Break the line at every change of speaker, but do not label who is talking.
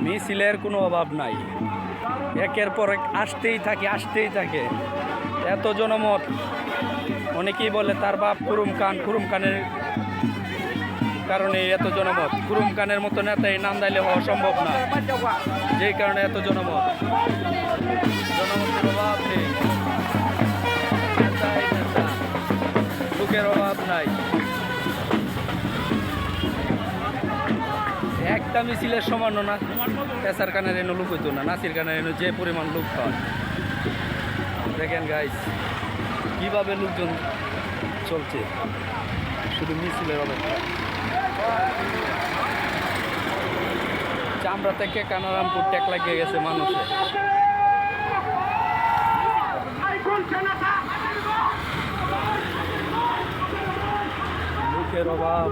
মিছিলের কোনো অভাব নাই, একের পর এক আসতেই থাকে। এত জনমত, অনেকেই বলে তার বাপ কুরুম খানের কারণে এত জনমত। কুরুম খানের মতো নেতা এই নান্দাইলে হওয়া সম্ভব না, যেই কারণে এত জনমতের অভাব নেই, লোকের অভাব নাই। একটা মিছিলের সমান না পেশার কানের এনে লোক হইতো না, নাসির কানের এনে যে পরিমাণ লোক হয় দেখেন গাইস কিভাবে লোকজন চলছে, শুধু মিছিলের অবস্থা। চামড়া থেকে কানারামপুর টেক লাগিয়ে গেছে মানুষের, লোকের অভাব।